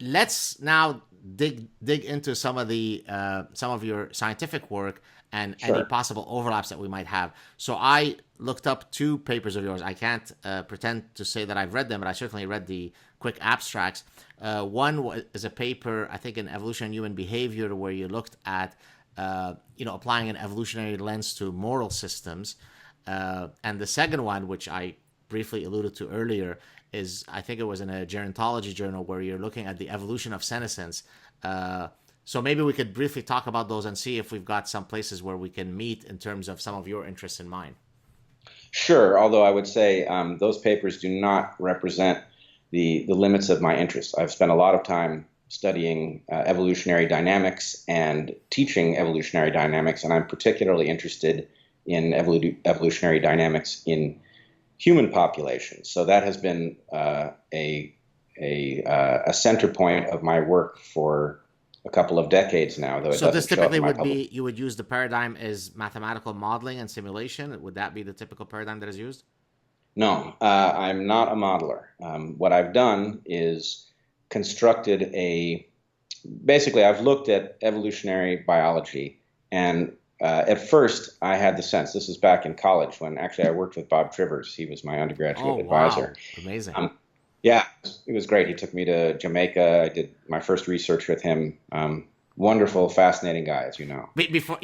let's now dig into some of your scientific work and any Sure. possible overlaps that we might have. So I looked up two papers of yours. I can't pretend to say that I've read them, but I certainly read the quick abstracts. One is a paper, I think, in Evolution and Human Behavior, where you looked at applying an evolutionary lens to moral systems. And the second one, which I briefly alluded to earlier, is I think it was in a gerontology journal where you're looking at the evolution of senescence. So maybe we could briefly talk about those and see if we've got some places where we can meet in terms of some of your interests in mine. Sure. Although I would say those papers do not represent the limits of my interest. I've spent a lot of time studying evolutionary dynamics and teaching evolutionary dynamics, and I'm particularly interested in evolutionary dynamics in human populations. So that has been a center point of my work for a couple of decades now, though it So this doesn't show up typically in my would public. be you would use the paradigm as mathematical modeling and simulation. Would that be the typical paradigm that is used? No, I'm not a modeler. What I've done is constructed basically, I've looked at evolutionary biology, and at first I had the sense, this is back in college when actually I worked with Bob Trivers. He was my Oh undergraduate advisor. wow, amazing! Yeah, it was great. He took me to Jamaica. I did my first research with him. Wonderful, fascinating guy, as you know. Before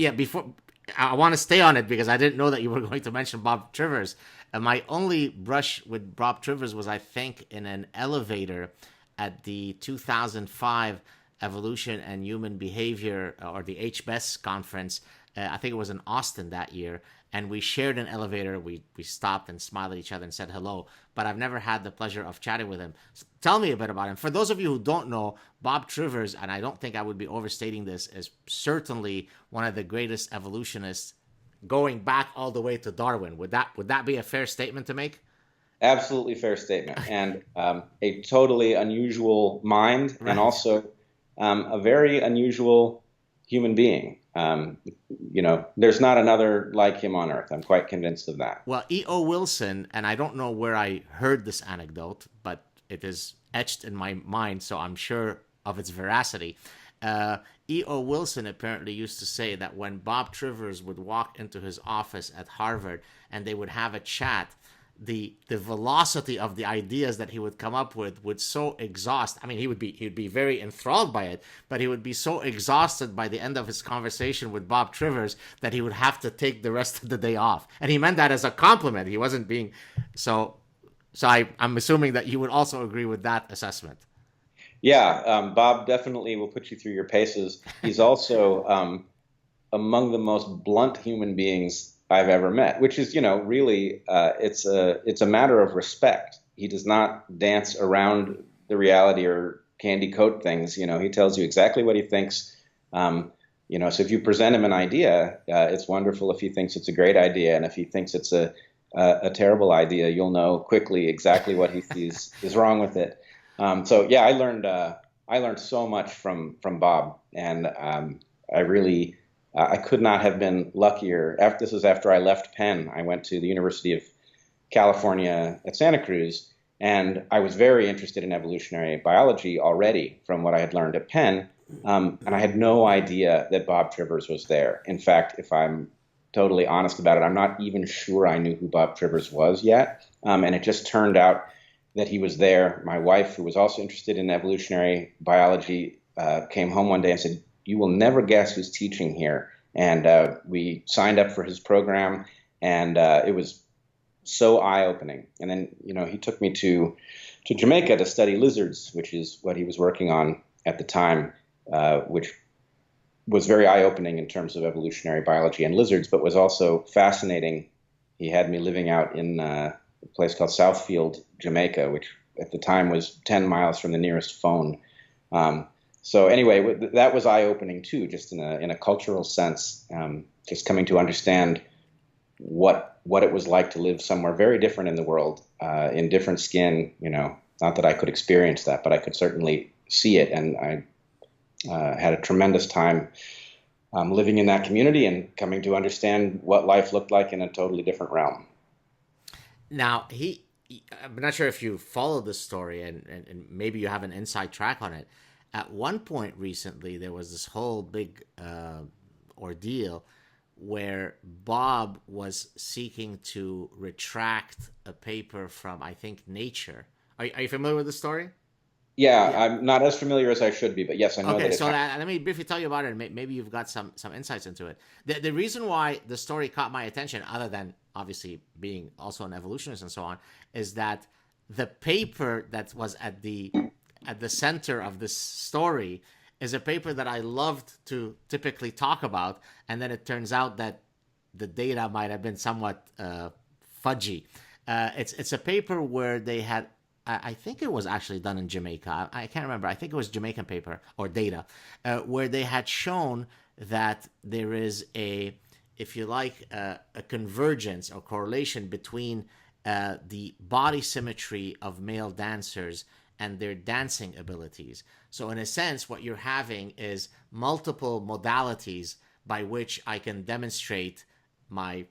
I want to stay on it because I didn't know that you were going to mention Bob Trivers. My only brush with Bob Trivers was, I think, in an elevator at the 2005 Evolution and Human Behavior, or the HBES conference. I think it was in Austin that year, and we shared an elevator. We stopped and smiled at each other and said hello. But I've never had the pleasure of chatting with him. Tell me a bit about him. For those of you who don't know, Bob Trivers, and I don't think I would be overstating this, is certainly one of the greatest evolutionists, going back all the way to Darwin. Would that be a fair statement to make? Absolutely fair statement, and a totally unusual mind, and Right. also a very unusual human being. There's not another like him on Earth. I'm quite convinced of that. Well, E.O. Wilson, and I don't know where I heard this anecdote, but it is etched in my mind, so I'm sure of its veracity. E.O. Wilson apparently used to say that when Bob Trivers would walk into his office at Harvard and they would have a chat, the velocity of the ideas that he would come up with would so exhaust. I mean, he'd be very enthralled by it, but he would be so exhausted by the end of his conversation with Bob Trivers that he would have to take the rest of the day off. And he meant that as a compliment. He wasn't being so. I'm assuming that you would also agree with that assessment. Yeah, Bob definitely will put you through your paces. He's also among the most blunt human beings I've ever met, which is, really it's a matter of respect. He does not dance around the reality or candy coat things. He tells you exactly what he thinks. So if you present him an idea, it's wonderful if he thinks it's a great idea, and if he thinks it's a terrible idea, you'll know quickly exactly what he sees is wrong with it. So yeah, I learned so much from Bob, and I really I could not have been luckier. This was after I left Penn. I went to the University of California at Santa Cruz, and I was very interested in evolutionary biology already from what I had learned at Penn, and I had no idea that Bob Trivers was there. In fact, if I'm totally honest about it, I'm not even sure I knew who Bob Trivers was yet, and it just turned out that he was there. My wife, who was also interested in evolutionary biology, came home one day and said, "You will never guess who's teaching here." And we signed up for his program, and it was so eye-opening. And then, he took me to Jamaica to study lizards, which is what he was working on at the time, which was very eye-opening in terms of evolutionary biology and lizards, but was also fascinating. He had me living out in a place called Southfield, Jamaica, which at the time was 10 miles from the nearest phone. So anyway, that was eye-opening too, just in a cultural sense, just coming to understand what it was like to live somewhere very different in the world, in different skin. Not that I could experience that, but I could certainly see it, and I had a tremendous time living in that community and coming to understand what life looked like in a totally different realm. Now I'm not sure if you followed this story, and maybe you have an inside track on it. At one point recently, there was this whole big ordeal where Bob was seeking to retract a paper from, I think, Nature. Are you familiar with the story? Yeah, Yeah. I'm not as familiar as I should be, but yes, I know Okay, that it so happened. let me briefly tell you about it, and maybe you've got some insights into it. The reason why the story caught my attention, other than obviously being also an evolutionist and so on, is that the paper that was at the center of this story is a paper that I loved to typically talk about, and then it turns out that the data might have been somewhat fudgy. It's a paper where they had, I think it was actually done in Jamaica. I can't remember. I think it was Jamaican paper or data, where they had shown that there is if you like, a convergence or correlation between the body symmetry of male dancers and their dancing abilities. So, in a sense, what you're having is multiple modalities by which I can demonstrate my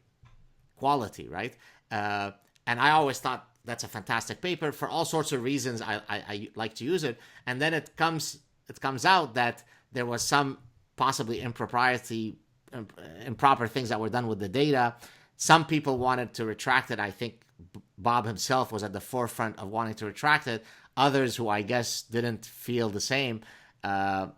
quality, right? And I always thought that's a fantastic paper for all sorts of reasons. I like to use it, and then it comes out that there was some possibly improper things that were done with the data. Some people wanted to retract it. I think Bob himself was at the forefront of wanting to retract it. Others, who I guess didn't feel the same,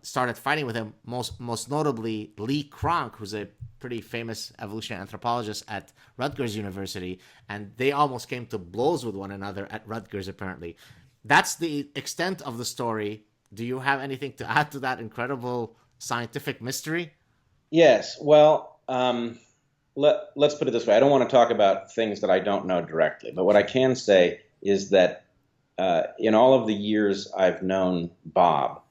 started fighting with him. Most notably, Lee Cronk, who's a pretty famous evolutionary anthropologist at Rutgers University, and they almost came to blows with one another at Rutgers. Apparently, that's the extent of the story. Do you have anything to add to that incredible scientific mystery? Yes. Well, let's put it this way. I don't want to talk about things that I don't know directly, but what I can say is that in all of the years I've known Bob,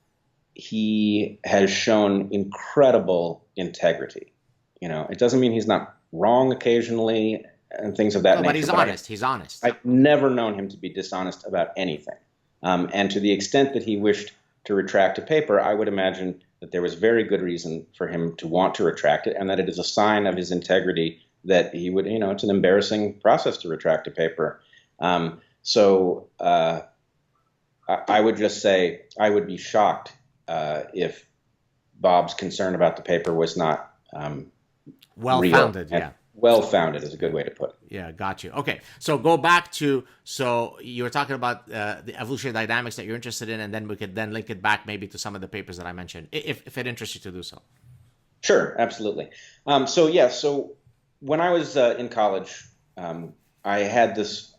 he has shown incredible integrity. It doesn't mean he's not wrong occasionally and things of that No, but nature. he's honest. He's honest. I've never known him to be dishonest about anything. And to the extent that he wished to retract a paper, I would imagine that there was very good reason for him to want to retract it, and that it is a sign of his integrity that he would, it's an embarrassing process to retract a paper. So I would just say I would be shocked if Bob's concern about the paper was not Well real. founded, yeah. Well founded is a good way to put it. Yeah, got you. Okay, so go back to, so you were talking about the evolutionary dynamics that you're interested in, and then we could then link it back maybe to some of the papers that I mentioned, if it interests you to do so. Sure, absolutely. So when I was in college, I had this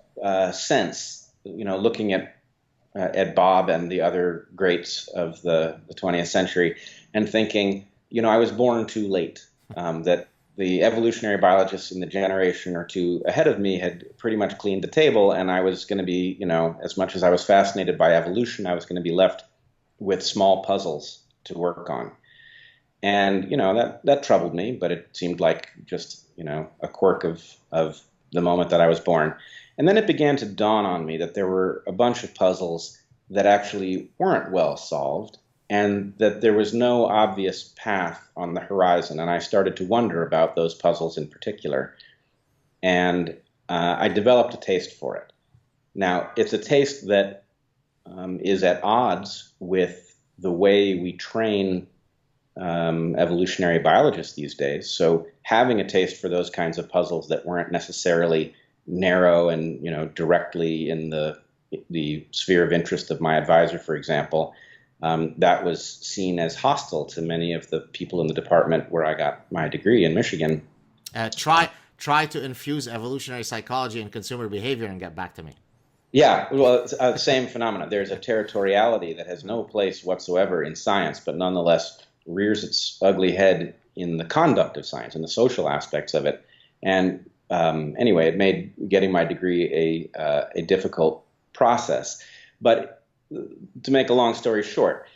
sense, looking at Bob and the other greats of the 20th century, and thinking, I was born too late. That the evolutionary biologists in the generation or two ahead of me had pretty much cleaned the table, and I was going to be, as much as I was fascinated by evolution, I was going to be left with small puzzles to work on. And, that troubled me, but it seemed like just, a quirk of the moment that I was born. And then it began to dawn on me that there were a bunch of puzzles that actually weren't well solved, and that there was no obvious path on the horizon. And I started to wonder about those puzzles in particular. And I developed a taste for it. Now, it's a taste that is at odds with the way we train evolutionary biologists these days. So having a taste for those kinds of puzzles that weren't necessarily narrow and, directly in the sphere of interest of my advisor, for example, that was seen as hostile to many of the people in the department where I got my degree in Michigan. Try to infuse evolutionary psychology and consumer behavior and get back to me. Yeah, well, it's the same phenomena. There's a territoriality that has no place whatsoever in science, but nonetheless rears its ugly head in the conduct of science and the social aspects of it. And anyway, it made getting my degree a difficult process. But to make a long story short,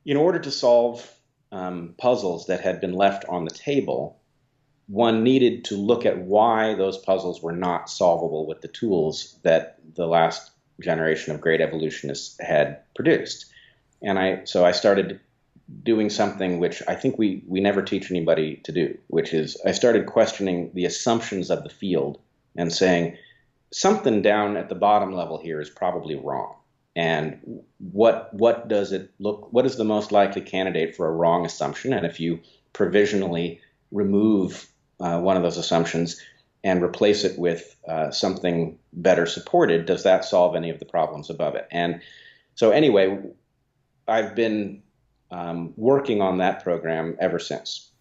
in order to solve puzzles that had been left on the table, one needed to look at why those puzzles were not solvable with the tools that the last generation of great evolutionists had produced. And so I started doing something which I think we never teach anybody to do, which is I started questioning the assumptions of the field and saying something down at the bottom level here is probably wrong. and what does it look, what is the most likely candidate for a wrong assumption? And if you provisionally remove one of those assumptions and replace it with something better supported, does that solve any of the problems above it? And so anyway, I've been working on that program ever since.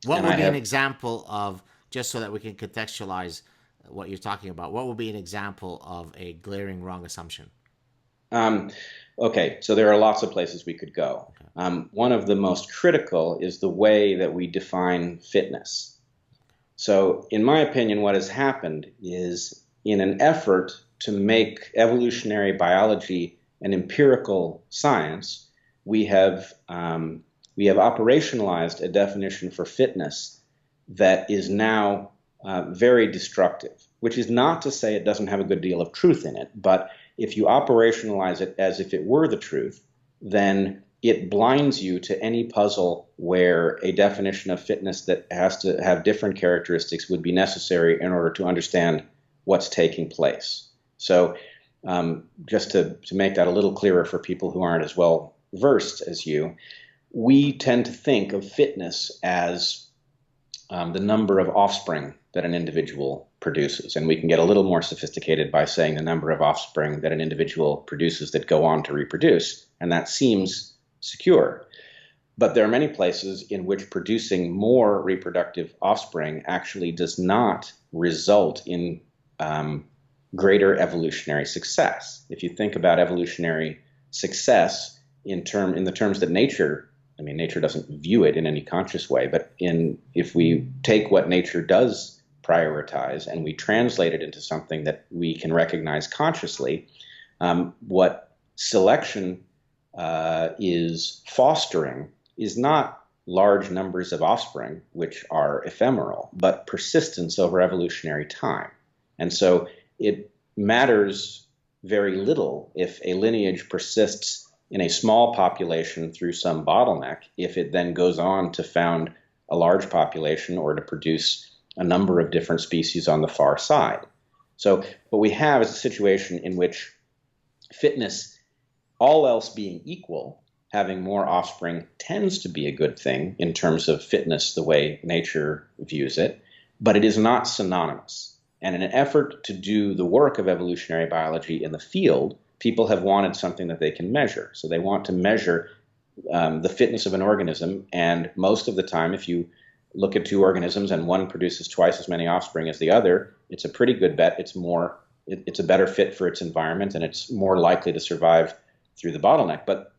What And would I be an have, example of, just so that we can contextualize what you're talking about, what would be an example of a glaring wrong assumption? um, okay, so there are lots of places we could go. Okay. One of the most critical is the way that we define fitness. So, in my opinion, what has happened is in an effort to make evolutionary biology an empirical science, we have operationalized a definition for fitness that is now very destructive. Which is not to say it doesn't have a good deal of truth in it, but if you operationalize it as if it were the truth, then it blinds you to any puzzle where a definition of fitness that has to have different characteristics would be necessary in order to understand what's taking place. So just to make that a little clearer for people who aren't as well versed as you, we tend to think of fitness as the number of offspring that an individual produces. And we can get a little more sophisticated by saying the number of offspring that an individual produces that go on to reproduce. And that seems secure. But there are many places in which producing more reproductive offspring actually does not result in greater evolutionary success. If you think about evolutionary success in the terms that nature, I mean, nature doesn't view it in any conscious way, but if we take what nature does prioritize and we translate it into something that we can recognize consciously, what selection is fostering is not large numbers of offspring, which are ephemeral, but persistence over evolutionary time. And so it matters very little if a lineage persists in a small population through some bottleneck, if it then goes on to found a large population or to produce a number of different species on the far side. So what we have is a situation in which fitness, all else being equal, having more offspring tends to be a good thing in terms of fitness the way nature views it, but it is not synonymous. And in an effort to do the work of evolutionary biology in the field, people have wanted something that they can measure. So they want to measure the fitness of an organism, and most of the time, if you look at two organisms and one produces twice as many offspring as the other, it's a pretty good bet. It's a better fit for its environment, and it's more likely to survive through the bottleneck. But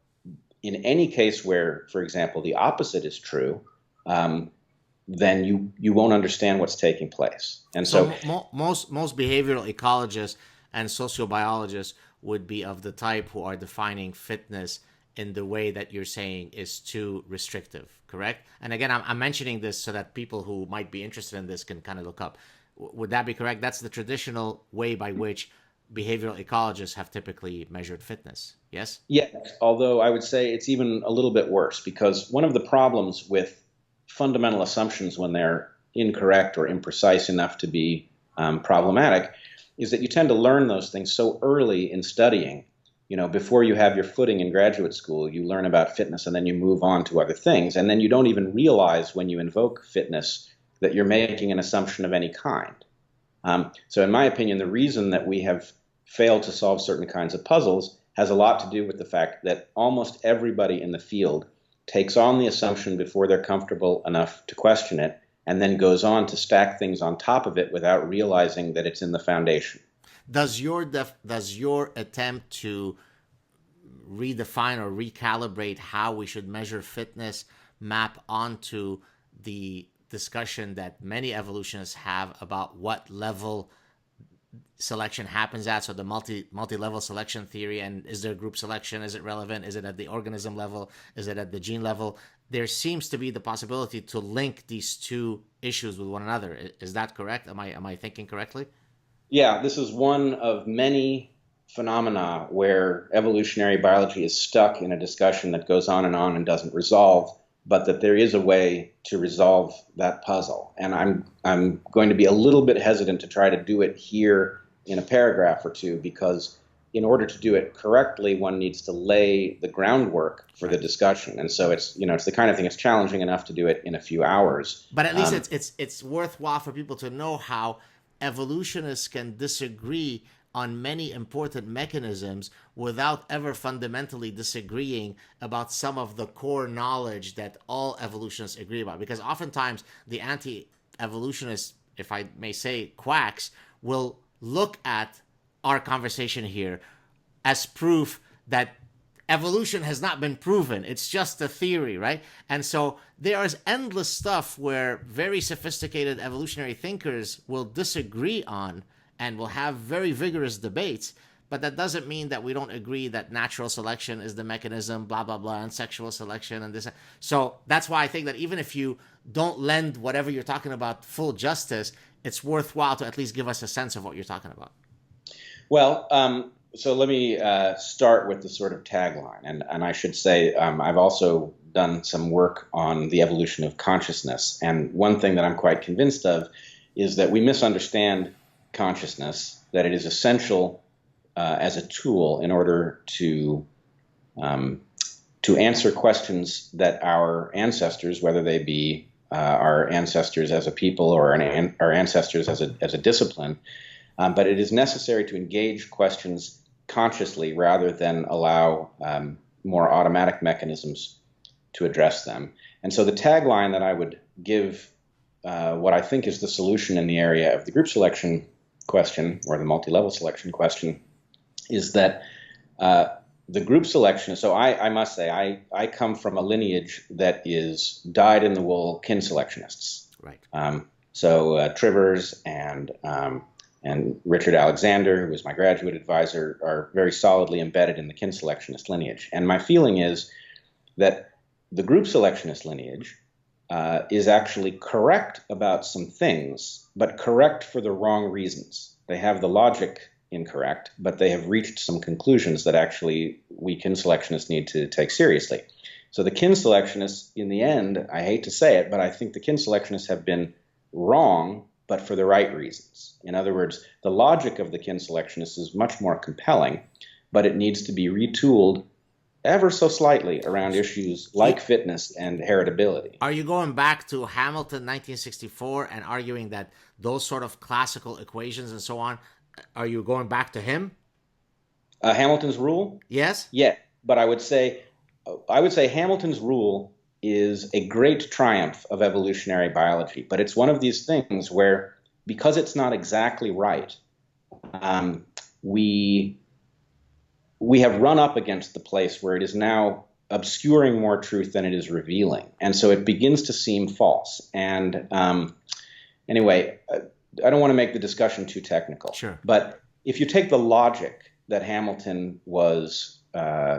in any case where, for example, the opposite is true, then you won't understand what's taking place. And so most behavioral ecologists and sociobiologists would be of the type who are defining fitness in the way that you're saying is too restrictive, correct? And again, I'm mentioning this so that people who might be interested in this can kind of look up. Would that be correct? That's the traditional way by which behavioral ecologists have typically measured fitness, yes? Yes, although I would say it's even a little bit worse, because one of the problems with fundamental assumptions when they're incorrect or imprecise enough to be problematic is that you tend to learn those things so early in studying. You know, before you have your footing in graduate school, you learn about fitness and then you move on to other things. And then you don't even realize when you invoke fitness that you're making an assumption of any kind. So in my opinion, the reason that we have failed to solve certain kinds of puzzles has a lot to do with the fact that almost everybody in the field takes on the assumption before they're comfortable enough to question it, and then goes on to stack things on top of it without realizing that it's in the foundation. Does your attempt to redefine or recalibrate how we should measure fitness map onto the discussion that many evolutionists have about what level selection happens at? So the multi-level selection theory, and is there group selection? Is it relevant? Is it at the organism level? Is it at the gene level? There seems to be the possibility to link these two issues with one another. Is that correct? Am I thinking correctly? Yeah, this is one of many phenomena where evolutionary biology is stuck in a discussion that goes on and doesn't resolve, but that there is a way to resolve that puzzle. And I'm going to be a little bit hesitant to try to do it here in a paragraph or two, because in order to do it correctly, one needs to lay the groundwork for the discussion. And so it's, it's the kind of thing, it's challenging enough to do it in a few hours. But at least it's worthwhile for people to know how evolutionists can disagree on many important mechanisms without ever fundamentally disagreeing about some of the core knowledge that all evolutionists agree about. Because oftentimes the anti-evolutionists, if I may say, quacks, will look at our conversation here as proof that evolution has not been proven. It's just a theory, right? And so there is endless stuff where very sophisticated evolutionary thinkers will disagree on and will have very vigorous debates. But that doesn't mean that we don't agree that natural selection is the mechanism, blah, blah, blah, and sexual selection and this. So that's why I think that even if you don't lend whatever you're talking about full justice, it's worthwhile to at least give us a sense of what you're talking about. Well, so let me start with the sort of tagline. And I should say I've also done some work on the evolution of consciousness. And one thing that I'm quite convinced of is that we misunderstand consciousness, that it is essential as a tool in order to answer questions that our ancestors, whether they be our ancestors as a people or our ancestors as a discipline, but it is necessary to engage questions consciously rather than allow more automatic mechanisms to address them. And so the tagline that I would give what I think is the solution in the area of the group selection question or the multi-level selection question is that the group selection, so I must say I come from a lineage that is dyed-in-the-wool kin selectionists. Right. So Trivers and Richard Alexander, who was my graduate advisor, are very solidly embedded in the kin selectionist lineage. And my feeling is that the group selectionist lineage is actually correct about some things, but correct for the wrong reasons. They have the logic incorrect, but they have reached some conclusions that actually we kin selectionists need to take seriously. So the kin selectionists, in the end, I hate to say it, but I think the kin selectionists have been wrong, but for the right reasons. In other words, the logic of the kin selectionists is much more compelling, but it needs to be retooled ever so slightly around issues like fitness and heritability. Are you going back to Hamilton 1964 and arguing that those sort of classical equations and so on, are you going back to him? Hamilton's rule? Yes? Yeah, but I would say Hamilton's rule is a great triumph of evolutionary biology, but it's one of these things where, because it's not exactly right, we have run up against the place where it is now obscuring more truth than it is revealing. And so it begins to seem false. And anyway, I don't want to make the discussion too technical. Sure. But if you take the logic that Hamilton was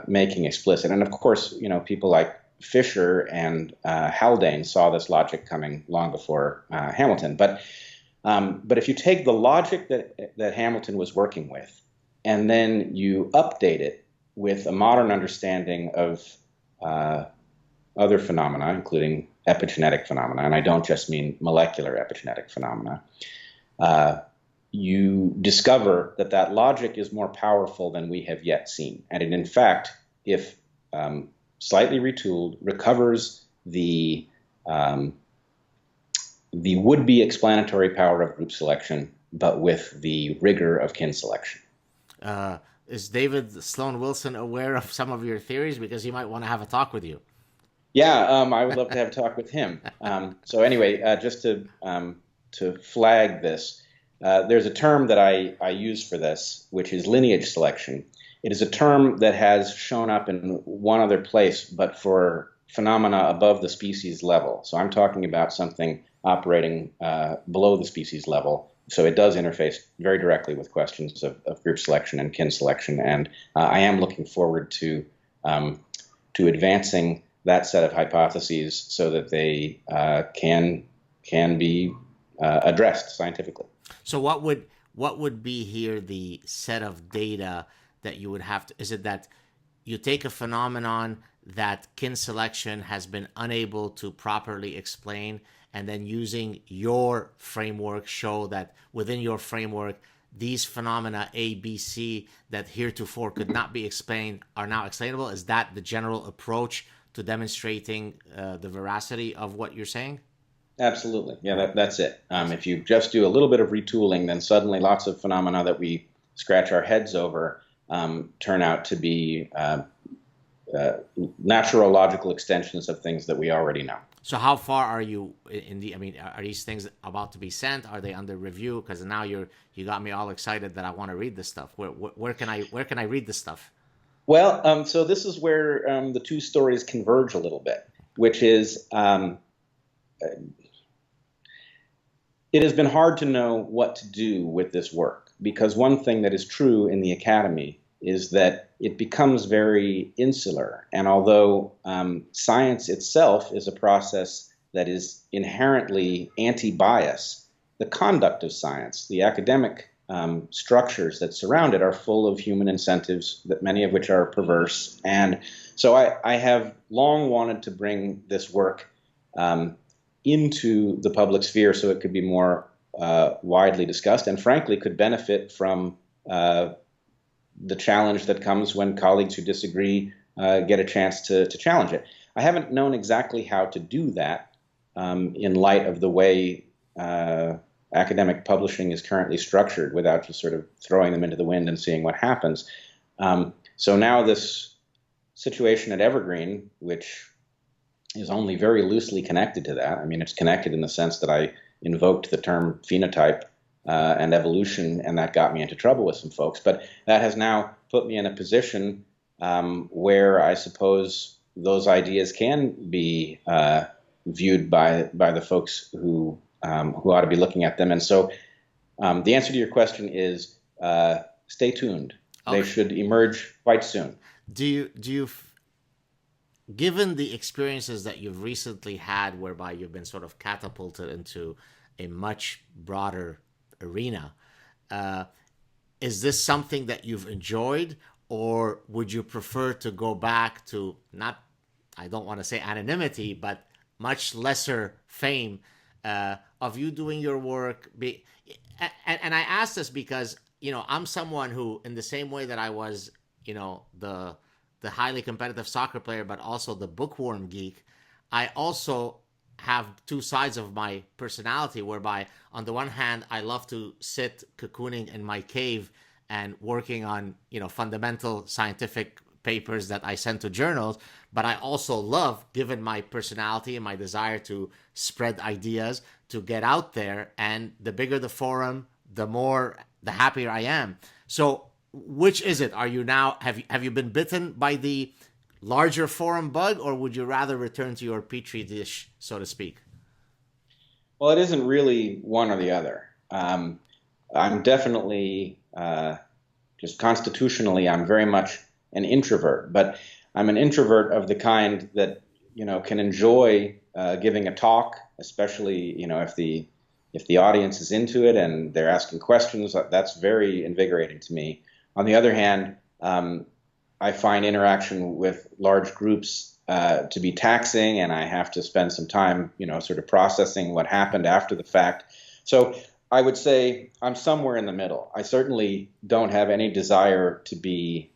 making explicit, and of course, people like Fisher and Haldane saw this logic coming long before Hamilton. But if you take the logic that Hamilton was working with, and then you update it with a modern understanding of other phenomena, including epigenetic phenomena, and I don't just mean molecular epigenetic phenomena, you discover that logic is more powerful than we have yet seen. And it, in fact, if slightly retooled, recovers the would-be explanatory power of group selection, but with the rigor of kin selection. Is David Sloan Wilson aware of some of your theories? Because he might want to have a talk with you. Yeah, I would love to have a talk with him. So anyway, just to flag this, there's a term that I use for this, which is lineage selection. It is a term that has shown up in one other place, but for phenomena above the species level. So I'm talking about something operating below the species level. So it does interface very directly with questions of group selection and kin selection. And I am looking forward to advancing that set of hypotheses so that they can be addressed scientifically. So what would be here the set of data that you would have to? Is it that you take a phenomenon that kin selection has been unable to properly explain, and then using your framework show that within your framework these phenomena A, B, C that heretofore could not be explained are now explainable? Is that the general approach to demonstrating the veracity of what you're saying? Absolutely. Yeah, that's it. If you just do a little bit of retooling, then suddenly lots of phenomena that we scratch our heads over turn out to be natural logical extensions of things that we already know. So how far are you in the? I mean, are these things about to be sent? Are they under review? Because now you got me all excited that I want to read this stuff. Where can I read this stuff? Well, so this is where the two stories converge a little bit, which is it has been hard to know what to do with this work, because one thing that is true in the academy is that it becomes very insular. And although science itself is a process that is inherently anti-bias, the conduct of science, the academic structures that surround it, are full of human incentives, that many of which are perverse. And so I have long wanted to bring this work into the public sphere so it could be more widely discussed, and frankly could benefit from the challenge that comes when colleagues who disagree get a chance to challenge it. I haven't known exactly how to do that in light of the way academic publishing is currently structured, without just sort of throwing them into the wind and seeing what happens. So now this situation at Evergreen, which is only very loosely connected to that. I mean, it's connected in the sense that I invoked the term phenotype and evolution, and that got me into trouble with some folks. But that has now put me in a position where I suppose those ideas can be viewed by the folks who ought to be looking at them. And so the answer to your question is stay tuned. Okay. They should emerge quite soon. Do you given the experiences that you've recently had, whereby you've been sort of catapulted into a much broader arena, is this something that you've enjoyed, or would you prefer to go back to, not, I don't want to say anonymity, but much lesser fame of you doing your work? And I ask this because, I'm someone who, in the same way that I was, the highly competitive soccer player, but also the bookworm geek, I also have two sides of my personality, whereby on the one hand, I love to sit cocooning in my cave and working on, fundamental scientific papers that I send to journals. But I also love, given my personality and my desire to spread ideas, to get out there. And the bigger the forum, the happier I am. So which is it? Are you now, have you been bitten by the larger forum bug, or would you rather return to your petri dish, so to speak? Well, it isn't really one or the other. I'm definitely, just constitutionally, I'm very much an introvert, but I'm an introvert of the kind that, can enjoy giving a talk, especially, if the audience is into it and they're asking questions. That's very invigorating to me. On the other hand, I find interaction with large groups to be taxing, and I have to spend some time, sort of processing what happened after the fact. So I would say I'm somewhere in the middle. I certainly don't have any desire to be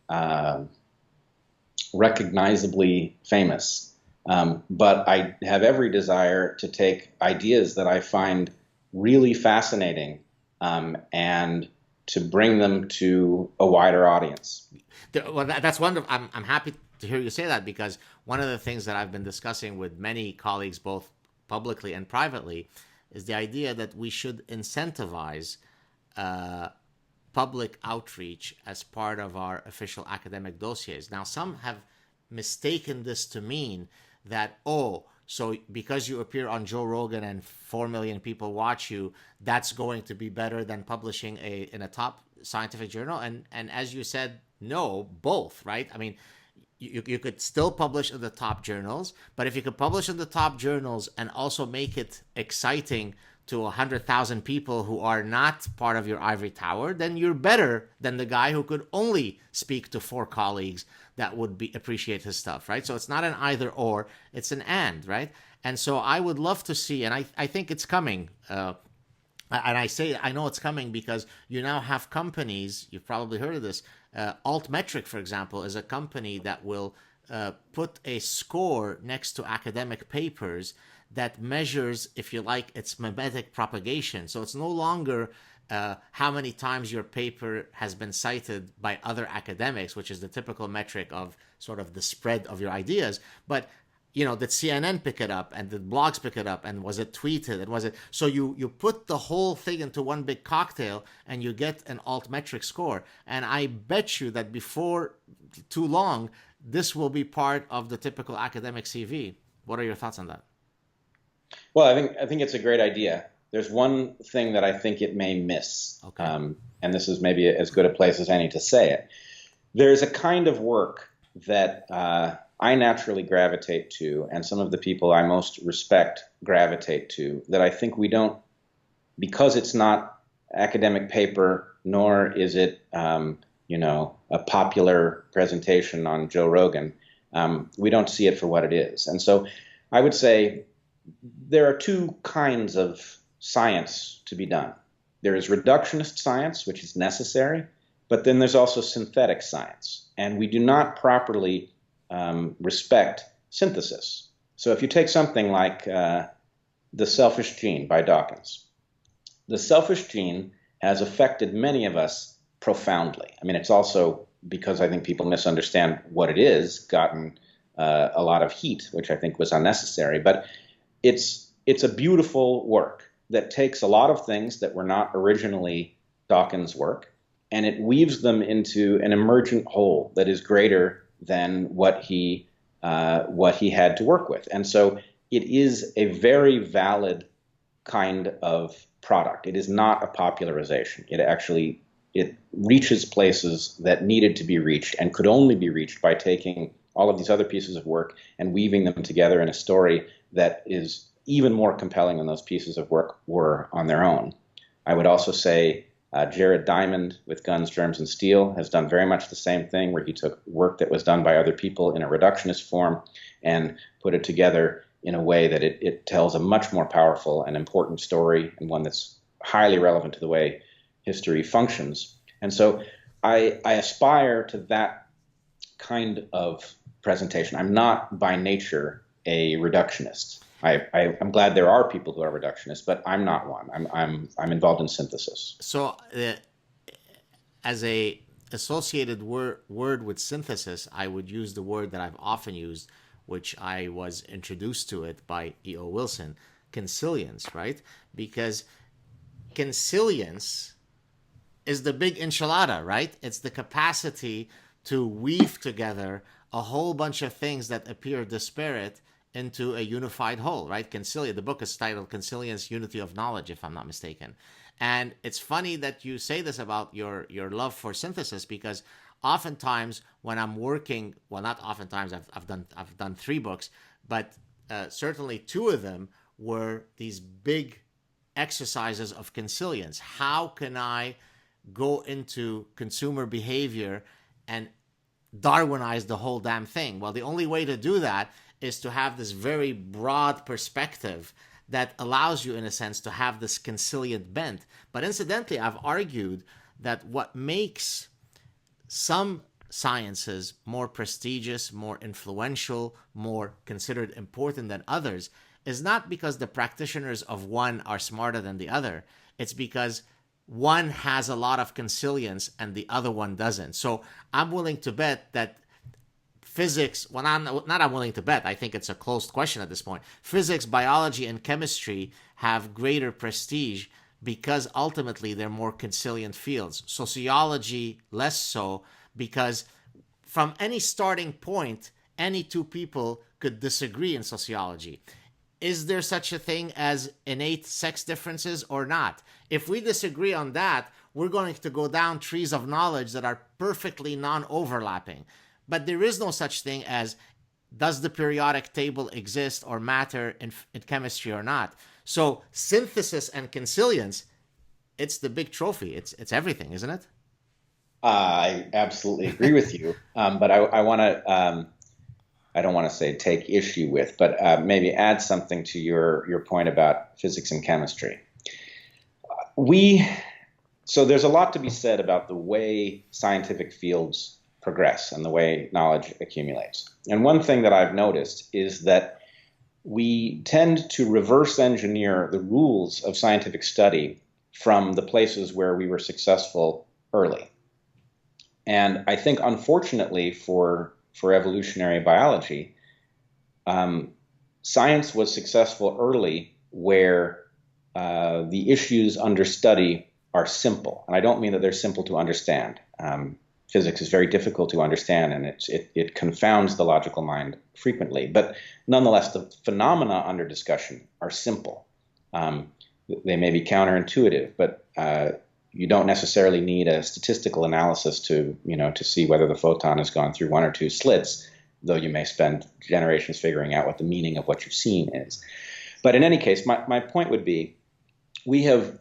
recognizably famous, but I have every desire to take ideas that I find really fascinating and to bring them to a wider audience. Well, that's wonderful. I'm happy to hear you say that, because one of the things that I've been discussing with many colleagues, both publicly and privately, is the idea that we should incentivize public outreach as part of our official academic dossiers. Now, some have mistaken this to mean that, so because you appear on Joe Rogan and 4 million people watch you, that's going to be better than publishing in a top scientific journal. And as you said, no, both, right? I mean, you could still publish in the top journals, but if you could publish in the top journals and also make it exciting to 100,000 people who are not part of your ivory tower, then you're better than the guy who could only speak to 4 colleagues that would appreciate his stuff, right? So it's not an either or, it's an and, right? And so I would love to see, and I think it's coming, And I say I know it's coming because you now have companies. You've probably heard of this. Altmetric, for example, is a company that will put a score next to academic papers that measures, if you like, its mimetic propagation. So it's no longer how many times your paper has been cited by other academics, which is the typical metric of sort of the spread of your ideas, but did CNN pick it up, and did blogs pick it up, and was it tweeted, and was it so you put the whole thing into one big cocktail and you get an altmetric score. And I bet you that before too long this will be part of the typical academic CV. What are your thoughts on that? Well, I think it's a great idea. There's one thing that I think it may miss, Okay. and this is maybe as good a place as any to say it. There's a kind of work that I naturally gravitate to, and some of the people I most respect gravitate to, that I think we don't, because it's not academic paper, nor is it, a popular presentation on Joe Rogan. We don't see it for what it is. And so I would say there are two kinds of science to be done. There is reductionist science, which is necessary, but then there's also synthetic science. And we do not properly respect synthesis. So if you take something like The Selfish Gene by Dawkins, the selfish gene has affected many of us profoundly. I mean, it's also, because I think people misunderstand what it is, gotten a lot of heat, which I think was unnecessary. But it's a beautiful work that takes a lot of things that were not originally Dawkins' work, and it weaves them into an emergent whole that is greater than what he had to work with. And so it is a very valid kind of product. It is not a popularization. It reaches places that needed to be reached and could only be reached by taking all of these other pieces of work and weaving them together in a story that is even more compelling than those pieces of work were on their own. I would also say Jared Diamond with Guns, Germs, and Steel has done very much the same thing, where he took work that was done by other people in a reductionist form and put it together in a way that it tells a much more powerful and important story, and one that's highly relevant to the way history functions. And so I aspire to that kind of presentation. I'm not by nature a reductionist. I'm glad there are people who are reductionists, but I'm not one. I'm involved in synthesis. So, as a associated word with synthesis, I would use the word that I've often used, which I was introduced to it by E.O. Wilson, consilience, right? Because consilience is the big enchilada, right? It's the capacity to weave together a whole bunch of things that appear disparate into a unified whole, right? The book is titled Consilience, Unity of Knowledge, if I'm not mistaken. And it's funny that you say this about your love for synthesis, because oftentimes when I'm working, well, not oftentimes, I've done 3 books, but certainly 2 of them were these big exercises of consilience. How can I go into consumer behavior and Darwinize the whole damn thing? Well, the only way to do that is to have this very broad perspective that allows you, in a sense, to have this conciliant bent. But incidentally, I've argued that what makes some sciences more prestigious, more influential, more considered important than others is not because the practitioners of one are smarter than the other. It's because one has a lot of consilience and the other one doesn't. So I'm willing to bet that physics, I'm willing to bet, I think it's a closed question at this point. Physics, biology, and chemistry have greater prestige because ultimately they're more consilient fields. Sociology, less so, because from any starting point, any 2 people could disagree in sociology. Is there such a thing as innate sex differences or not? If we disagree on that, we're going to go down trees of knowledge that are perfectly non-overlapping. But there is no such thing as, does the periodic table exist or matter in chemistry or not? So synthesis and consilience, it's the big trophy. It's everything, isn't it? I absolutely agree with you. But I want to, I don't want to say take issue with, but maybe add something to your point about physics and chemistry. we So there's a lot to be said about the way scientific fields progress and the way knowledge accumulates. And one thing that I've noticed is that we tend to reverse engineer the rules of scientific study from the places where we were successful early. And I think, unfortunately, for evolutionary biology, science was successful early where the issues under study are simple. And I don't mean that they're simple to understand. Physics is very difficult to understand, and it confounds the logical mind frequently. But nonetheless, the phenomena under discussion are simple. They may be counterintuitive, but you don't necessarily need a statistical analysis to see whether the photon has gone through one or two slits, though you may spend generations figuring out what the meaning of what you've seen is. But in any case, my point would be, we have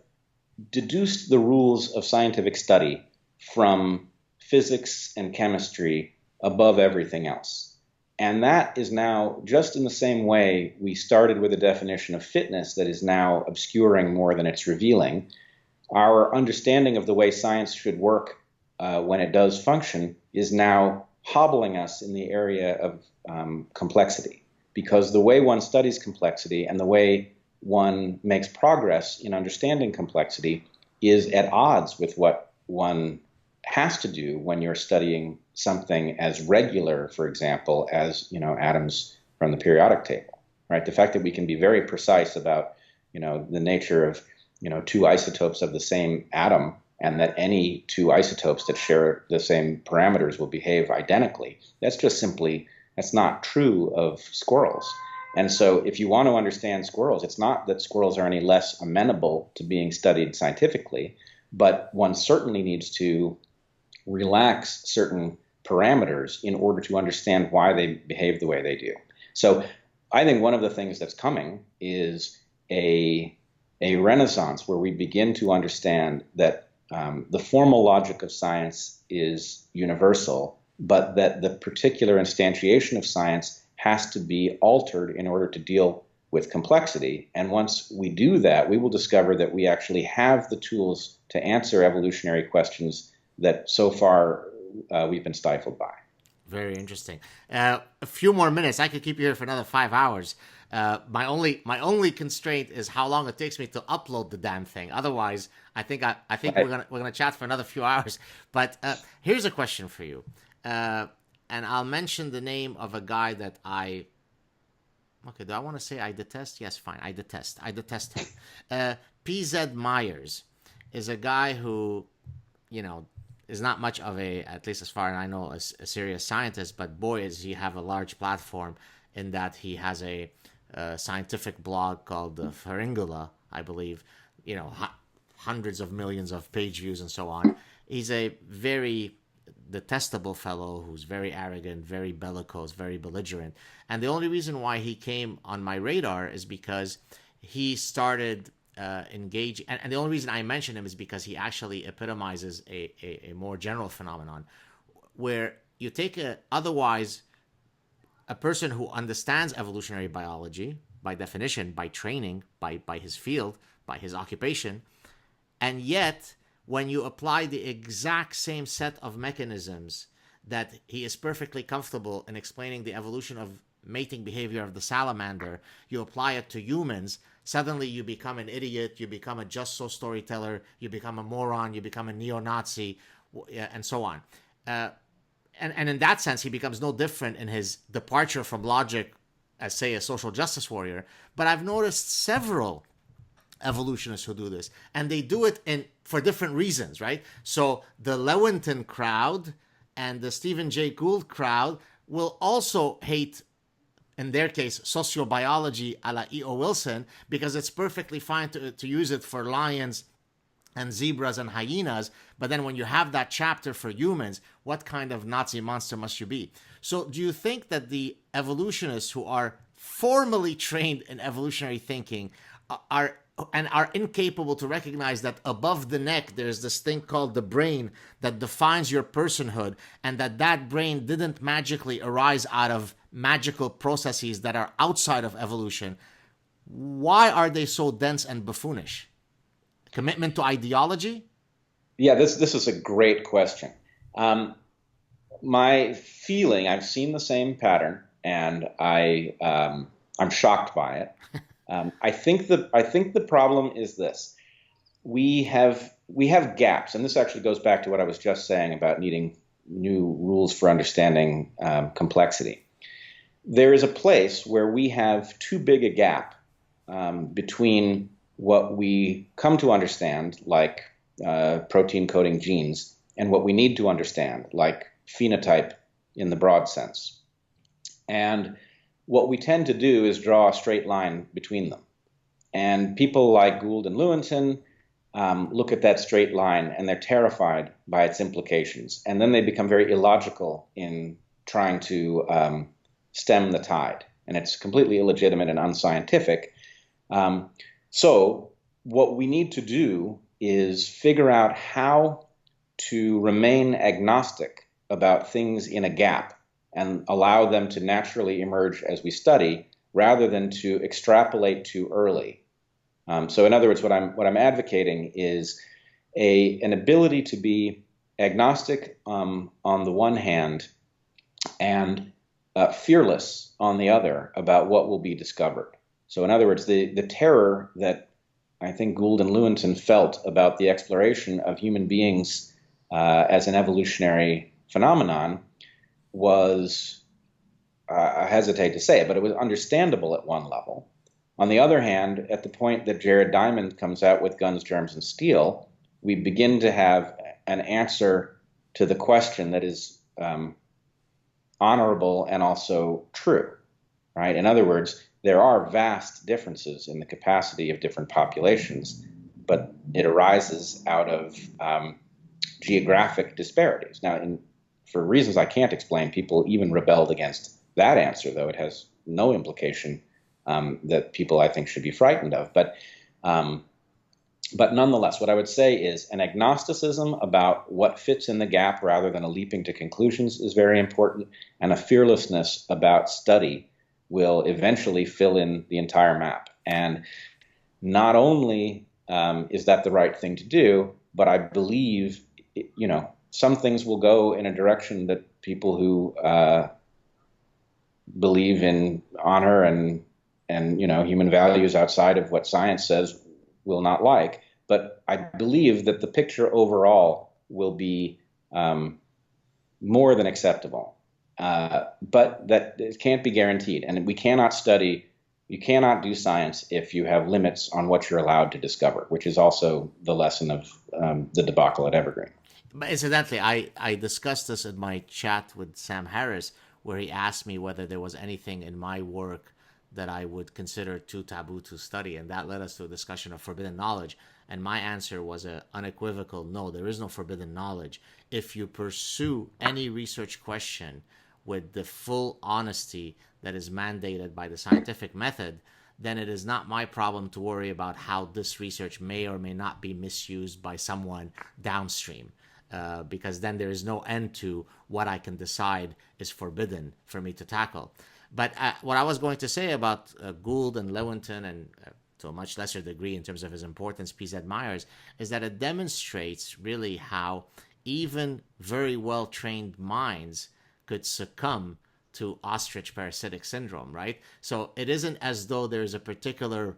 deduced the rules of scientific study from physics and chemistry above everything else. And that is now, just in the same way we started with a definition of fitness that is now obscuring more than it's revealing, our understanding of the way science should work when it does function is now hobbling us in the area of complexity. Because the way one studies complexity and the way one makes progress in understanding complexity is at odds with what one has to do when you're studying something as regular, for example, as atoms from the periodic table, right? The fact that we can be very precise about the nature of two isotopes of the same atom, and that any two isotopes that share the same parameters will behave identically, that's not true of squirrels. And so if you want to understand squirrels, it's not that squirrels are any less amenable to being studied scientifically, but one certainly needs to relax certain parameters in order to understand why they behave the way they do. So I think one of the things that's coming is a renaissance where we begin to understand that the formal logic of science is universal, but that the particular instantiation of science has to be altered in order to deal with complexity. And once we do that, we will discover that we actually have the tools to answer evolutionary questions that so far we've been stifled by. Very interesting. A few more minutes. I could keep you here for another 5 hours. My only constraint is how long it takes me to upload the damn thing. Otherwise, I think Right. we're gonna chat for another few hours. But here's a question for you, and I'll mention the name of a guy that Okay, do I want to say I detest? Yes, fine. I detest him. P.Z. Myers is a guy who, is not much of at least as far as I know, a serious scientist, but boy, does he have a large platform in that he has a scientific blog called the Pharyngula, I believe, hundreds of millions of page views and so on. He's a very detestable fellow who's very arrogant, very bellicose, very belligerent. And the only reason why he came on my radar is because he started engage, and the only reason I mention him is because he actually epitomizes a more general phenomenon where you take otherwise a person who understands evolutionary biology by definition, by training, by his field, by his occupation, and yet when you apply the exact same set of mechanisms that he is perfectly comfortable in explaining the evolution of mating behavior of the salamander, you apply it to humans, suddenly you become an idiot, you become a just so storyteller, you become a moron, you become a neo-Nazi, and so on. And in that sense, he becomes no different in his departure from logic as, say, a social justice warrior. But I've noticed several evolutionists who do this, and they do it for different reasons, right? So the Lewontin crowd and the Stephen Jay Gould crowd will also hate, in their case, sociobiology a la E.O. Wilson, because it's perfectly fine to use it for lions and zebras and hyenas, but then when you have that chapter for humans, what kind of Nazi monster must you be? So do you think that the evolutionists who are formally trained in evolutionary thinking are incapable to recognize that above the neck there's this thing called the brain that defines your personhood, and that brain didn't magically arise out of magical processes that are outside of evolution? Why are they so dense and buffoonish? Commitment to ideology? Yeah, this is a great question. Um, my feeling, I've seen the same pattern, and I'm shocked by it. I think the problem is this: we have gaps, and this actually goes back to what I was just saying about needing new rules for understanding complexity. There is a place where we have too big a gap between what we come to understand, like protein coding genes, and what we need to understand, like phenotype in the broad sense. And what we tend to do is draw a straight line between them. And people like Gould and Lewontin look at that straight line and they're terrified by its implications. And then they become very illogical in trying to stem the tide. And it's completely illegitimate and unscientific. So what we need to do is figure out how to remain agnostic about things in a gap and allow them to naturally emerge as we study, rather than to extrapolate too early. So in other words, what I'm advocating is an ability to be agnostic on the one hand and fearless on the other about what will be discovered. So in other words, the terror that I think Gould and Lewontin felt about the exploration of human beings as an evolutionary phenomenon was, I hesitate to say it, but it was understandable at one level. On the other hand, at the point that Jared Diamond comes out with Guns, Germs, and Steel, we begin to have an answer to the question that is honorable and also true, right? In other words, there are vast differences in the capacity of different populations, but it arises out of geographic disparities. Now, for reasons I can't explain, people even rebelled against that answer, though it has no implication that people, I think, should be frightened of. But nonetheless, what I would say is an agnosticism about what fits in the gap rather than a leaping to conclusions is very important, and a fearlessness about study will eventually fill in the entire map. And not only is that the right thing to do, but I believe, some things will go in a direction that people who believe in honor and human values outside of what science says will not like. But I believe that the picture overall will be more than acceptable. But that it can't be guaranteed. And you cannot do science if you have limits on what you're allowed to discover, which is also the lesson of the debacle at Evergreen. But incidentally, I discussed this in my chat with Sam Harris, where he asked me whether there was anything in my work that I would consider too taboo to study, and that led us to a discussion of forbidden knowledge. And my answer was an unequivocal no, there is no forbidden knowledge. If you pursue any research question with the full honesty that is mandated by the scientific method, then it is not my problem to worry about how this research may or may not be misused by someone downstream. Because then there is no end to what I can decide is forbidden for me to tackle. But what I was going to say about Gould and Lewontin, and to a much lesser degree in terms of his importance, P.Z. Myers, is that it demonstrates really how even very well-trained minds could succumb to ostrich parasitic syndrome, right? So it isn't as though there's a particular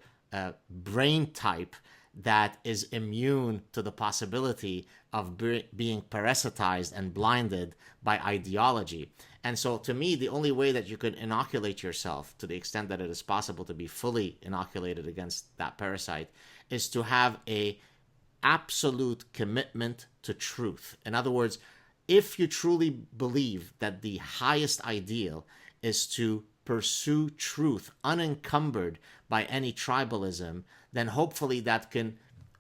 brain type that is immune to the possibility of being parasitized and blinded by ideology. And so to me, the only way that you could inoculate yourself, to the extent that it is possible to be fully inoculated against that parasite, is to have a absolute commitment to truth. In other words, if you truly believe that the highest ideal is to pursue truth unencumbered by any tribalism, then hopefully that can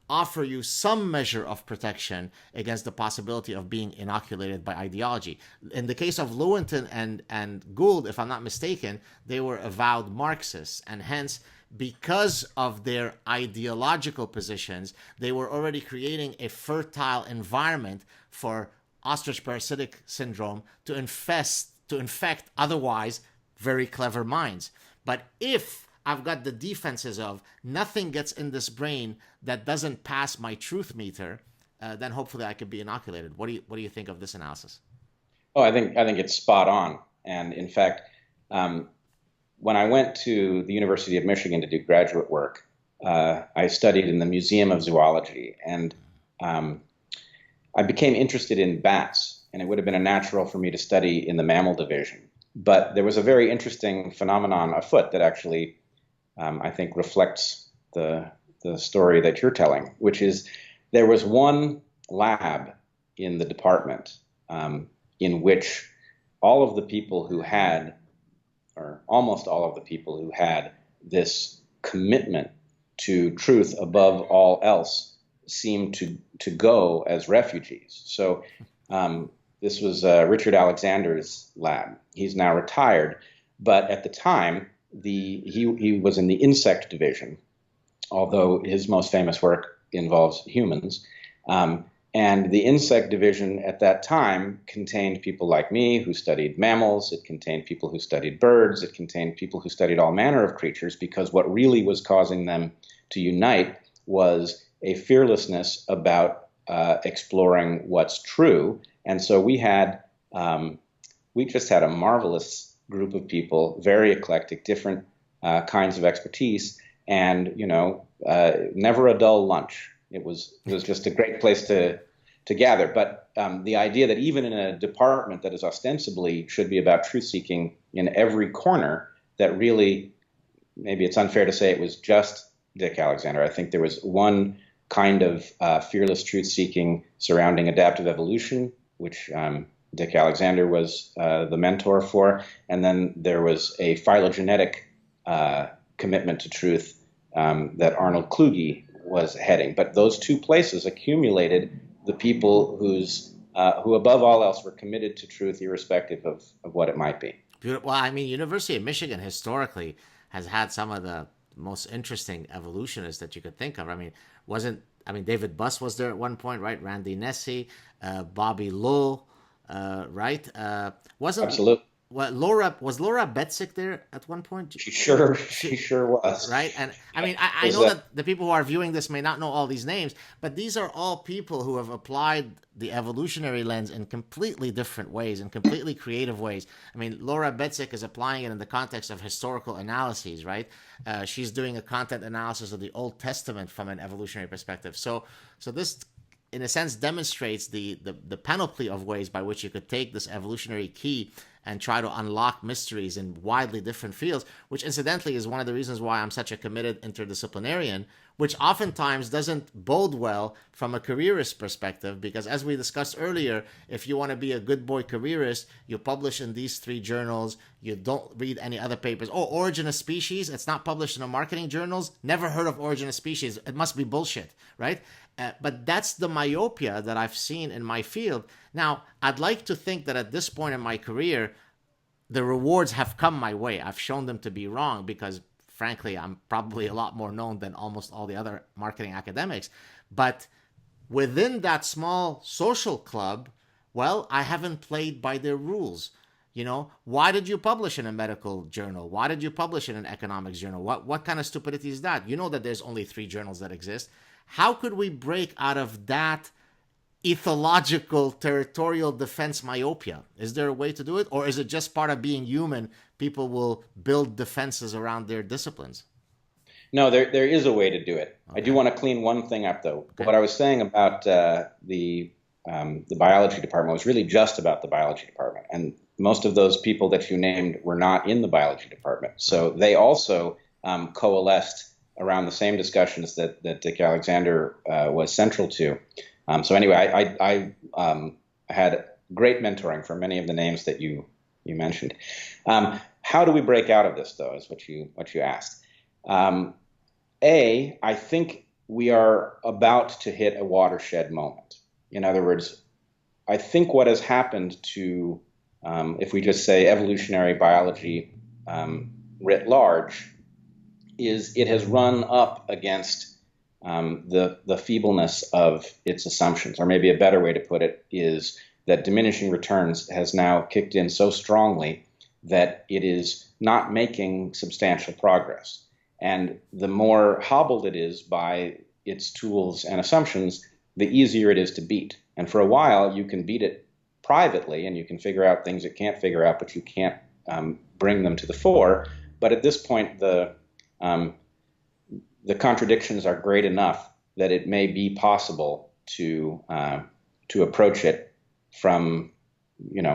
offer you some measure of protection against the possibility of being inoculated by ideology. In the case of Lewontin and Gould, if I'm not mistaken, they were avowed Marxists, and hence, because of their ideological positions, they were already creating a fertile environment for ostrich parasitic syndrome to infect otherwise very clever minds. But if I've got the defenses of nothing gets in this brain that doesn't pass my truth meter, then hopefully I could be inoculated. What do you think of this analysis? Oh, I think it's spot on. And in fact, um, when I went to the University of Michigan to do graduate work, I studied in the Museum of Zoology, and um, I became interested in bats, and it would have been a natural for me to study in the mammal division. But there was a very interesting phenomenon afoot that actually, I think, reflects the story that you're telling, which is there was one lab in the department in which all of the people who had, or almost all of the people who had this commitment to truth above all else seemed to go as refugees. So this was Richard Alexander's lab. He's now retired, but at the time, he was in the insect division, although his most famous work involves humans. And the insect division at that time contained people like me who studied mammals. It contained people who studied birds. It contained people who studied all manner of creatures, because what really was causing them to unite was a fearlessness about exploring what's true. And so we just had a marvelous group of people, very eclectic, different kinds of expertise, and never a dull lunch. It was just a great place to gather. But the idea that even in a department that is ostensibly should be about truth seeking in every corner, that really, maybe it's unfair to say it was just Dick Alexander. I think there was one kind of fearless truth seeking surrounding adaptive evolution, which Dick Alexander was the mentor for, and then there was a phylogenetic commitment to truth that Arnold Kluge was heading. But those two places accumulated the people who above all else were committed to truth, irrespective of what it might be. Beautiful. Well, I mean, University of Michigan historically has had some of the most interesting evolutionists that you could think of. I mean, David Buss was there at one point, right? Randy Nesse, Bobby Lowell, right? Wasn't Absolutely. What was Laura Betzik there at one point? She sure was. Right. And I mean, I know that the people who are viewing this may not know all these names, but these are all people who have applied the evolutionary lens in completely different ways, in completely creative ways. I mean, Laura Betzik is applying it in the context of historical analyses, right? She's doing a content analysis of the Old Testament from an evolutionary perspective. So this, in a sense, demonstrates the panoply of ways by which you could take this evolutionary key and try to unlock mysteries in widely different fields, which incidentally is one of the reasons why I'm such a committed interdisciplinarian, which oftentimes doesn't bode well from a careerist perspective, because as we discussed earlier, if you want to be a good boy careerist, you publish in these 3 journals, you don't read any other papers. Oh, Origin of Species, it's not published in the marketing journals, never heard of Origin of Species, it must be bullshit, right? But that's the myopia that I've seen in my field. Now, I'd like to think that at this point in my career, the rewards have come my way. I've shown them to be wrong because, frankly, I'm probably a lot more known than almost all the other marketing academics. But within that small social club, well, I haven't played by their rules. Why did you publish in a medical journal? Why did you publish in an economics journal? What kind of stupidity is that? You know that there's only 3 journals that exist. How could we break out of that ethological territorial defense myopia? Is there a way to do it? Or is it just part of being human? People will build defenses around their disciplines. No, there is a way to do it. Okay. I do want to clean one thing up, though. Okay. What I was saying about the biology department was really just about the biology department. And most of those people that you named were not in the biology department. So they also coalesced around the same discussions that Dick Alexander was central to. So anyway, I had great mentoring from many of the names that you mentioned. How do we break out of this, though, is what you asked. I think we are about to hit a watershed moment. In other words, I think what has happened to, if we just say evolutionary biology writ large, is it has run up against the feebleness of its assumptions. Or maybe a better way to put it is that diminishing returns has now kicked in so strongly that it is not making substantial progress. And the more hobbled it is by its tools and assumptions, the easier it is to beat. And for a while, you can beat it privately, and you can figure out things it can't figure out, but you can't bring them to the fore. But at this point, the contradictions are great enough that it may be possible to approach it from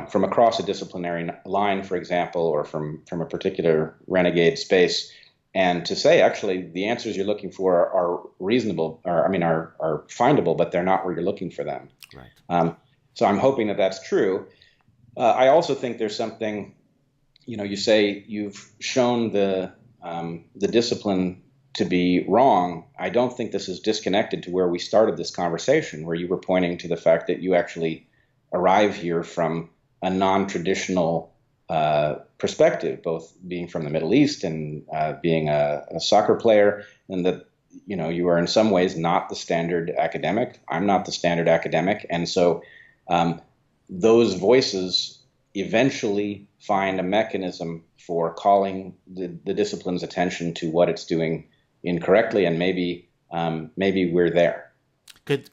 from across a disciplinary line, for example, or from a particular renegade space, and to say, actually, the answers you're looking for are reasonable, or are findable, but they're not where you're looking for them. Right. So I'm hoping that that's true. I also think there's something, you say you've shown the discipline to be wrong. I don't think this is disconnected to where we started this conversation, where you were pointing to the fact that you actually arrive here from a non-traditional perspective, both being from the Middle East and being a soccer player, and that you are in some ways not the standard academic. I'm not the standard academic, and so those voices eventually find a mechanism for calling the discipline's attention to what it's doing incorrectly, and maybe we're there. Could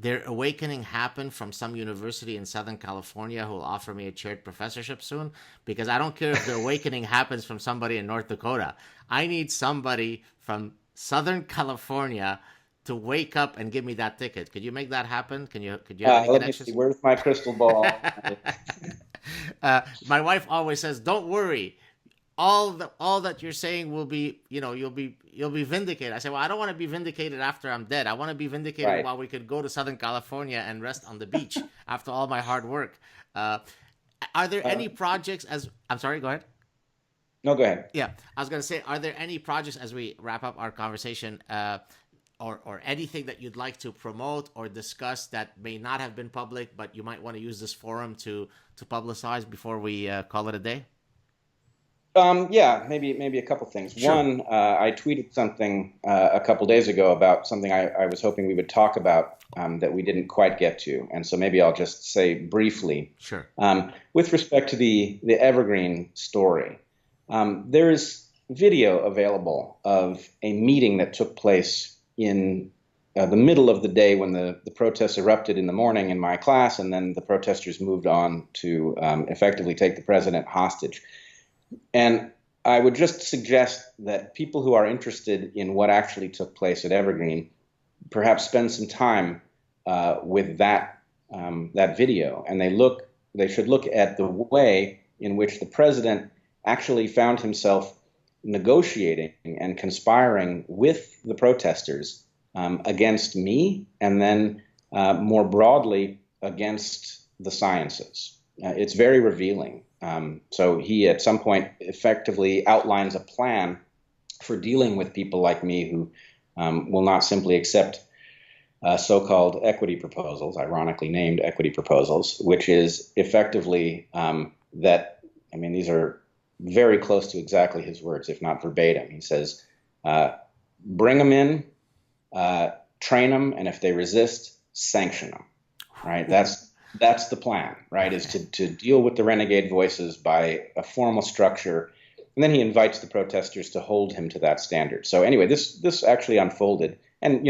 their awakening happen from some university in Southern California who will offer me a chaired professorship soon? Because I don't care if the awakening happens from somebody in North Dakota. I need somebody from Southern California to wake up and give me that ticket. Could you make that happen? Could you have any Let connections? me see. Where's my crystal ball? My wife always says, "Don't worry. All that you're saying will be, you'll be vindicated." I say, well, I don't want to be vindicated after I'm dead. I want to be vindicated Right. while we could go to Southern California and rest on the beach after all my hard work. Are there any projects I'm sorry, go ahead. No, go ahead. Yeah, I was going to say, are there any projects as we wrap up our conversation, or anything that you'd like to promote or discuss that may not have been public, but you might want to use this forum to publicize before we call it a day? Yeah, maybe a couple things. Sure. One, I tweeted something a couple days ago about something I was hoping we would talk about that we didn't quite get to, and so maybe I'll just say briefly. Sure. With respect to the Evergreen story, there is video available of a meeting that took place in the middle of the day when the protests erupted in the morning in my class, and then the protesters moved on to effectively take the president hostage. And I would just suggest that people who are interested in what actually took place at Evergreen perhaps spend some time with that video, and they should look at the way in which the president actually found himself negotiating and conspiring with the protesters against me, and then more broadly against the sciences. It's very revealing. So he, at some point, effectively outlines a plan for dealing with people like me who will not simply accept so-called equity proposals, ironically named equity proposals, which is effectively these are very close to exactly his words, if not verbatim. He says, bring them in, train them, and if they resist, sanction them. Right? That's the plan, right, is to deal with the renegade voices by a formal structure. And then he invites the protesters to hold him to that standard. So anyway, this actually unfolded. And,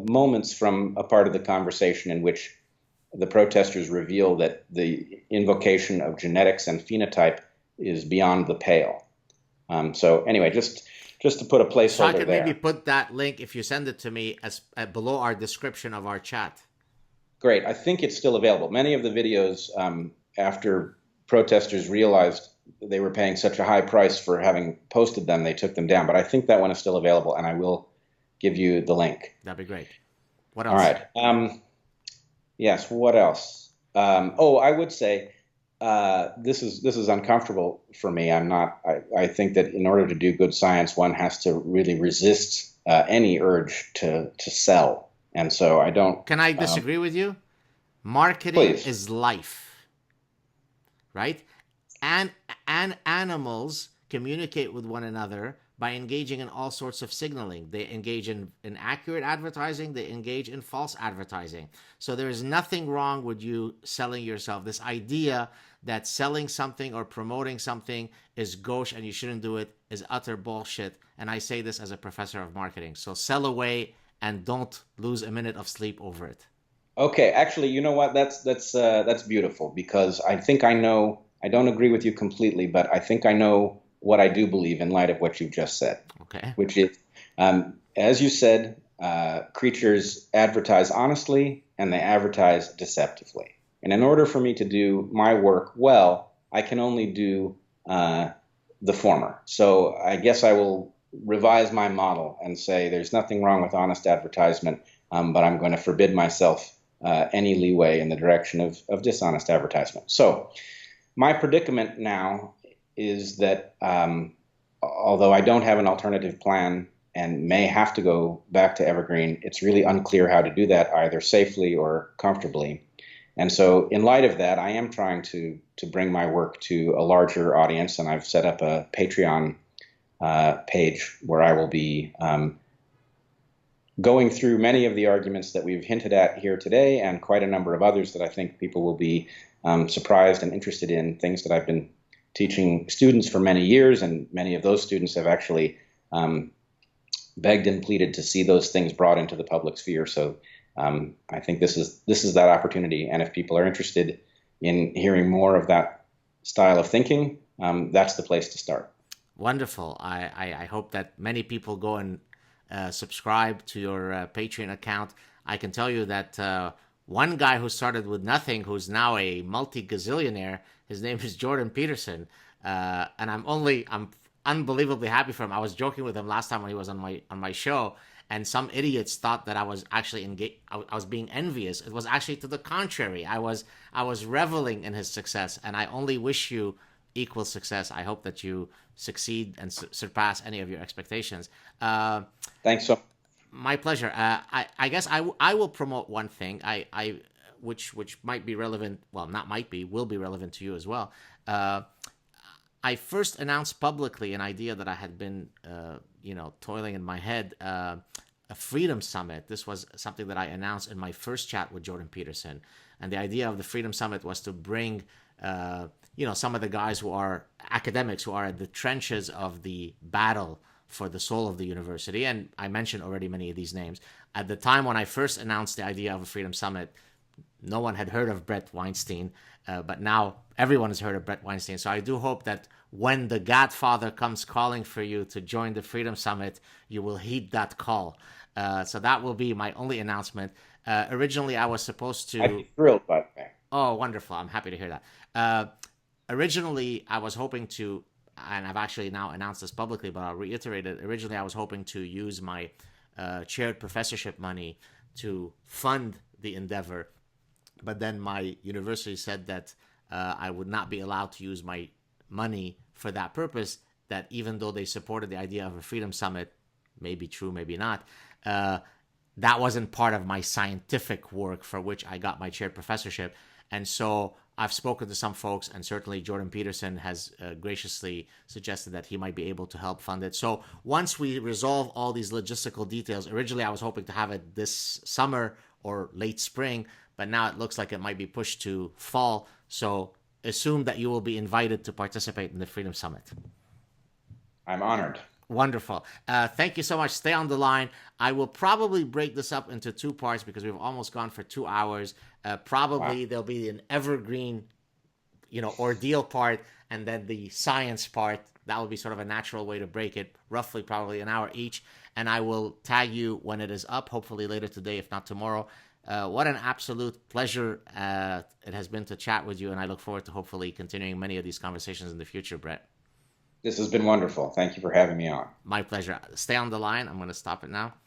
moments from a part of the conversation in which the protesters reveal that the invocation of genetics and phenotype is beyond the pale. So anyway, just to put a placeholder there. So I can maybe put that link, if you send it to me, as below our description of our chat. Great. I think it's still available. Many of the videos, after protesters realized they were paying such a high price for having posted them, they took them down. But I think that one is still available, and I will give you the link. That'd be great. What else? All right. Yes. What else? I would say this is uncomfortable for me. I think that in order to do good science, one has to really resist any urge to sell. And so I don't. Can I disagree with you? Marketing Please. is life, right? And animals communicate with one another by engaging in all sorts of signaling. They engage in accurate advertising. They engage in false advertising. So there is nothing wrong with you selling yourself. This idea that selling something or promoting something is gauche and you shouldn't do it is utter bullshit. And I say this as a professor of marketing. So sell away and don't lose a minute of sleep over it. Okay, actually, you know what? That's beautiful because I think I know. I don't agree with you completely, but I think I know what I do believe in light of what you've just said, Okay. which is, as you said, creatures advertise honestly and they advertise deceptively. And in order for me to do my work well, I can only do the former. So I guess I will revise my model and say there's nothing wrong with honest advertisement, but I'm going to forbid myself any leeway in the direction of dishonest advertisement. So my predicament now is that although I don't have an alternative plan and may have to go back to Evergreen, it's really unclear how to do that either safely or comfortably. And so in light of that, I am trying to bring my work to a larger audience, and I've set up a Patreon page where I will be going through many of the arguments that we've hinted at here today and quite a number of others that I think people will be surprised and interested in, things that I've been teaching students for many years, and many of those students have actually begged and pleaded to see those things brought into the public sphere. So I think this is that opportunity, and if people are interested in hearing more of that style of thinking, that's the place to start. Wonderful. I hope that many people go and subscribe to your Patreon account. I can tell you that one guy who started with nothing, who's now a multi-gazillionaire, his name is Jordan Peterson, and I'm unbelievably happy for him. I was joking with him last time when he was on my show, and some idiots thought that I was actually I was being envious. It was actually to the contrary. I was reveling in his success, and I only wish you equal success. I hope that you succeed and surpass any of your expectations. Thanks so much. My pleasure. I guess I will promote one thing which might be relevant. Well, not might be, will be relevant to you as well. I first announced publicly an idea that I had been toiling in my head. A Freedom Summit. This was something that I announced in my first chat with Jordan Peterson, and the idea of the Freedom Summit was to bring some of the guys who are academics, who are at the trenches of the battle for the soul of the university. And I mentioned already many of these names. At the time when I first announced the idea of a Freedom Summit, no one had heard of Bret Weinstein, but now everyone has heard of Bret Weinstein. So I do hope that when the Godfather comes calling for you to join the Freedom Summit, you will heed that call. So that will be my only announcement. Originally, I was supposed to... I'd be thrilled by that. Oh, wonderful. I'm happy to hear that. Originally, I was hoping to, and I've actually now announced this publicly, but I'll reiterate it. Originally, I was hoping to use my chaired professorship money to fund the endeavor. But then my university said that I would not be allowed to use my money for that purpose, that even though they supported the idea of a Freedom Summit, maybe true, maybe not, that wasn't part of my scientific work for which I got my chaired professorship. And so I've spoken to some folks, and certainly Jordan Peterson has graciously suggested that he might be able to help fund it. So once we resolve all these logistical details, originally I was hoping to have it this summer or late spring, but now it looks like it might be pushed to fall. So assume that you will be invited to participate in the Freedom Summit. I'm honored. Wonderful. Thank you so much. Stay on the line. I will probably break this up into two parts because we've almost gone for 2 hours. Probably There'll be an evergreen, ordeal part, and then the science part. That will be sort of a natural way to break it, roughly probably an hour each. And I will tag you when it is up, hopefully later today, if not tomorrow. What an absolute pleasure it has been to chat with you, and I look forward to hopefully continuing many of these conversations in the future, Bret. This has been wonderful. Thank you for having me on. My pleasure. Stay on the line. I'm going to stop it now.